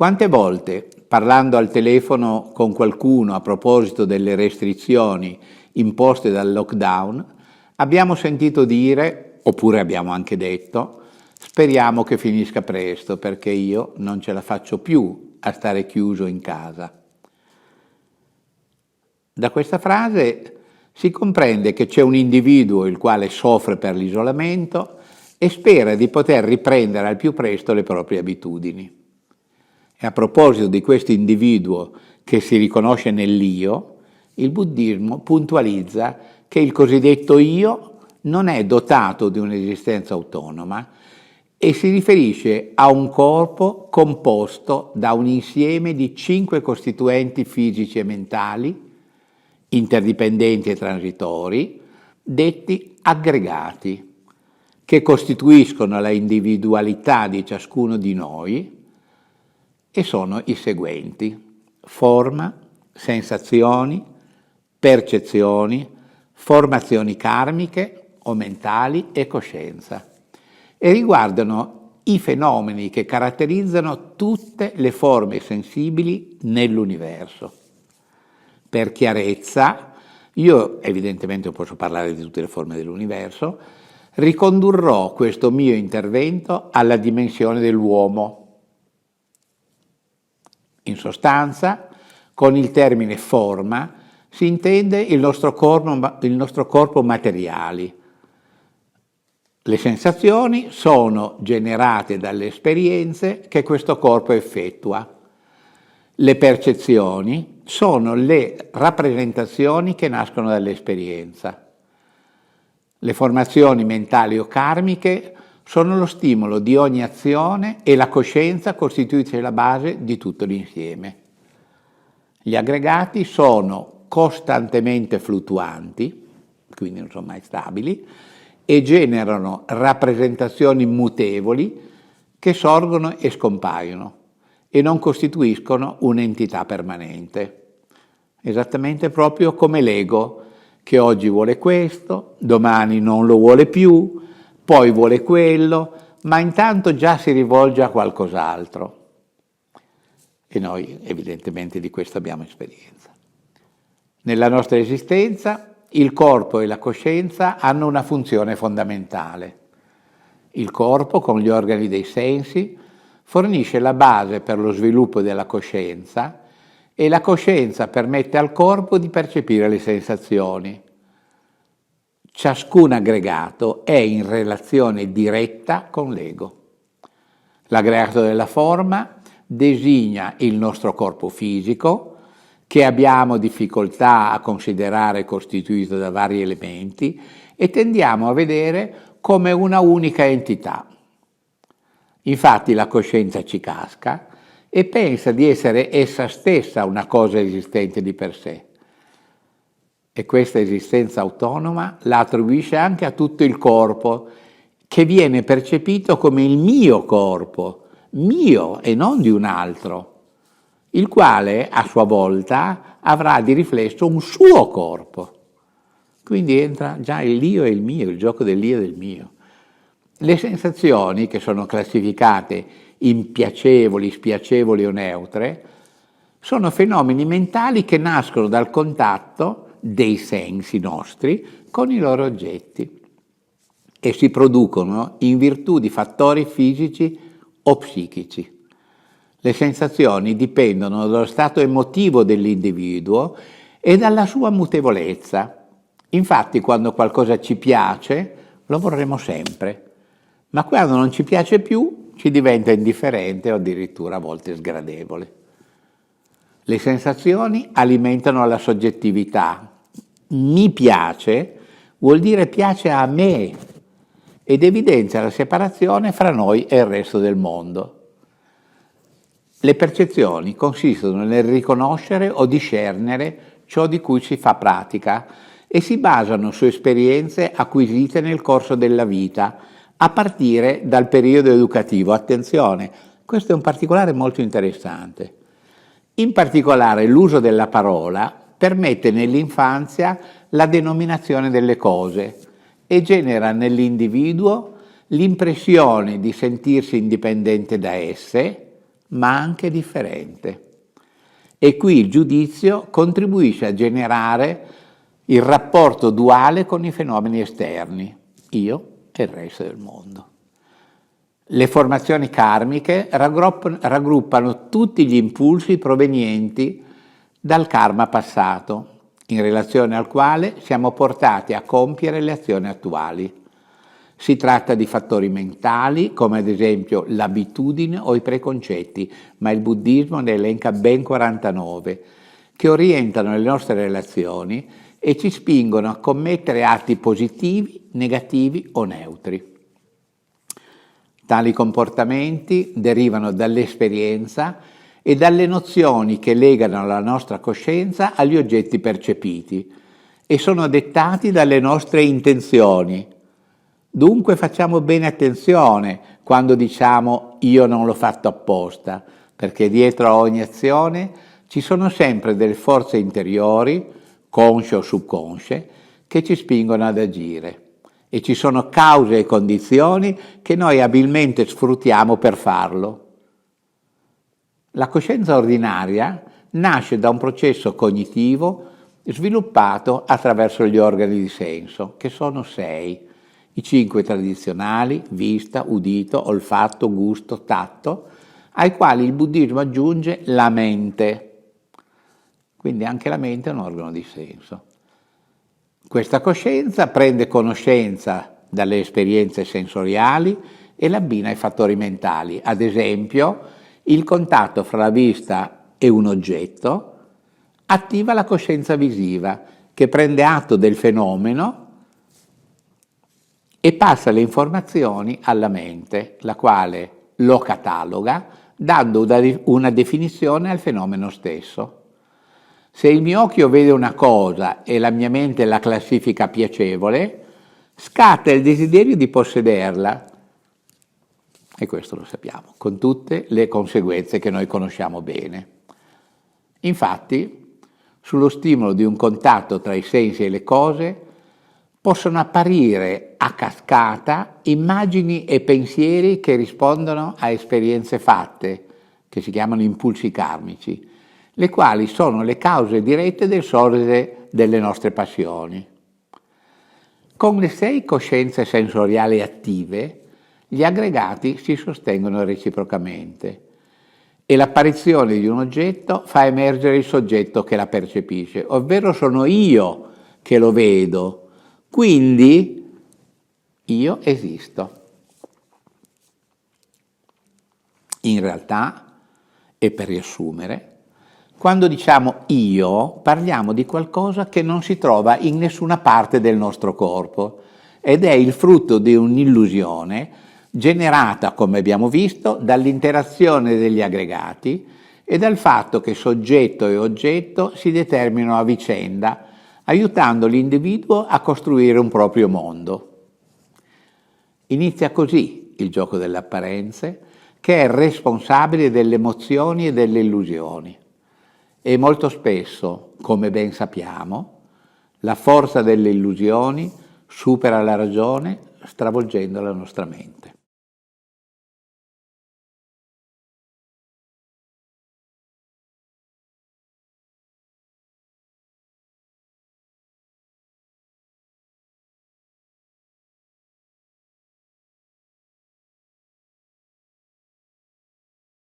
Quante volte, parlando al telefono con qualcuno a proposito delle restrizioni imposte dal lockdown, abbiamo sentito dire, oppure abbiamo anche detto, speriamo che finisca presto perché io non ce la faccio più a stare chiuso in casa. Da questa frase si comprende che c'è un individuo il quale soffre per l'isolamento e spera di poter riprendere al più presto le proprie abitudini. E a proposito di questo individuo che si riconosce nell'io, il buddismo puntualizza che il cosiddetto io non è dotato di un'esistenza autonoma e si riferisce a un corpo composto da un insieme di 5 costituenti fisici e mentali, interdipendenti e transitori, detti aggregati, che costituiscono la individualità di ciascuno di noi e sono i seguenti: forma, sensazioni, percezioni, formazioni karmiche o mentali e coscienza, e riguardano i fenomeni che caratterizzano tutte le forme sensibili nell'universo. Per chiarezza, io evidentemente posso parlare di tutte le forme dell'universo, ricondurrò questo mio intervento alla dimensione dell'uomo. In sostanza, con il termine forma si intende il nostro corpo materiali. Le sensazioni sono generate dalle esperienze che questo corpo effettua. Le percezioni sono le rappresentazioni che nascono dall'esperienza. Le formazioni mentali o karmiche sono lo stimolo di ogni azione e la coscienza costituisce la base di tutto l'insieme. Gli aggregati sono costantemente fluttuanti, quindi non sono mai stabili, e generano rappresentazioni mutevoli che sorgono e scompaiono e non costituiscono un'entità permanente. Esattamente proprio come l'ego, che oggi vuole questo, domani non lo vuole più, poi vuole quello, ma intanto già si rivolge a qualcos'altro. E noi evidentemente di questo abbiamo esperienza. Nella nostra esistenza il corpo e la coscienza hanno una funzione fondamentale. Il corpo, con gli organi dei sensi, fornisce la base per lo sviluppo della coscienza e la coscienza permette al corpo di percepire le sensazioni. Ciascun aggregato è in relazione diretta con l'ego. L'aggregato della forma designa il nostro corpo fisico, che abbiamo difficoltà a considerare costituito da vari elementi e tendiamo a vedere come una unica entità. Infatti la coscienza ci casca e pensa di essere essa stessa una cosa esistente di per sé. E questa esistenza autonoma la attribuisce anche a tutto il corpo, che viene percepito come il mio corpo, mio e non di un altro, il quale a sua volta avrà di riflesso un suo corpo. Quindi entra già l'io e il mio, il gioco dell'io e del mio. Le sensazioni, che sono classificate in piacevoli, spiacevoli o neutre, sono fenomeni mentali che nascono dal contatto dei sensi nostri con i loro oggetti e si producono in virtù di fattori fisici o psichici. Le sensazioni dipendono dallo stato emotivo dell'individuo e dalla sua mutevolezza. Infatti, quando qualcosa ci piace, lo vorremmo sempre, ma quando non ci piace più, ci diventa indifferente o addirittura a volte sgradevole. Le sensazioni alimentano la soggettività. Mi piace vuol dire piace a me ed evidenzia la separazione fra noi e il resto del mondo. Le percezioni consistono nel riconoscere o discernere ciò di cui si fa pratica e si basano su esperienze acquisite nel corso della vita, a partire dal periodo educativo. Attenzione, questo è un particolare molto interessante. In particolare l'uso della parola permette nell'infanzia la denominazione delle cose e genera nell'individuo l'impressione di sentirsi indipendente da esse, ma anche differente. E qui il giudizio contribuisce a generare il rapporto duale con i fenomeni esterni, io e il resto del mondo. Le formazioni karmiche raggruppano tutti gli impulsi provenienti dal karma passato, in relazione al quale siamo portati a compiere le azioni attuali. Si tratta di fattori mentali, come ad esempio l'abitudine o i preconcetti, ma il buddismo ne elenca ben 49, che orientano le nostre relazioni e ci spingono a commettere atti positivi, negativi o neutri. Tali comportamenti derivano dall'esperienza e dalle nozioni che legano la nostra coscienza agli oggetti percepiti e sono dettati dalle nostre intenzioni. Dunque facciamo bene attenzione quando diciamo io non l'ho fatto apposta, perché dietro a ogni azione ci sono sempre delle forze interiori, consce o subconsce, che ci spingono ad agire. E ci sono cause e condizioni che noi abilmente sfruttiamo per farlo. La coscienza ordinaria nasce da un processo cognitivo sviluppato attraverso gli organi di senso, che sono 6, i 5 tradizionali, vista, udito, olfatto, gusto, tatto, ai quali il buddismo aggiunge la mente. Quindi anche la mente è un organo di senso. Questa coscienza prende conoscenza dalle esperienze sensoriali e l'abbina ai fattori mentali. Ad esempio, il contatto fra la vista e un oggetto attiva la coscienza visiva, che prende atto del fenomeno e passa le informazioni alla mente, la quale lo cataloga, dando una definizione al fenomeno stesso. Se il mio occhio vede una cosa e la mia mente la classifica piacevole, scatta il desiderio di possederla. E questo lo sappiamo, con tutte le conseguenze che noi conosciamo bene. Infatti, sullo stimolo di un contatto tra i sensi e le cose, possono apparire a cascata immagini e pensieri che rispondono a esperienze fatte, che si chiamano impulsi karmici, le quali sono le cause dirette del sorgere delle nostre passioni. Con le 6 coscienze sensoriali attive, gli aggregati si sostengono reciprocamente e l'apparizione di un oggetto fa emergere il soggetto che la percepisce, ovvero sono io che lo vedo, quindi io esisto. In realtà, e per riassumere, quando diciamo io, parliamo di qualcosa che non si trova in nessuna parte del nostro corpo ed è il frutto di un'illusione generata, come abbiamo visto, dall'interazione degli aggregati e dal fatto che soggetto e oggetto si determinano a vicenda, aiutando l'individuo a costruire un proprio mondo. Inizia così il gioco delle apparenze, che è responsabile delle emozioni e delle illusioni. E molto spesso, come ben sappiamo, la forza delle illusioni supera la ragione stravolgendo la nostra mente.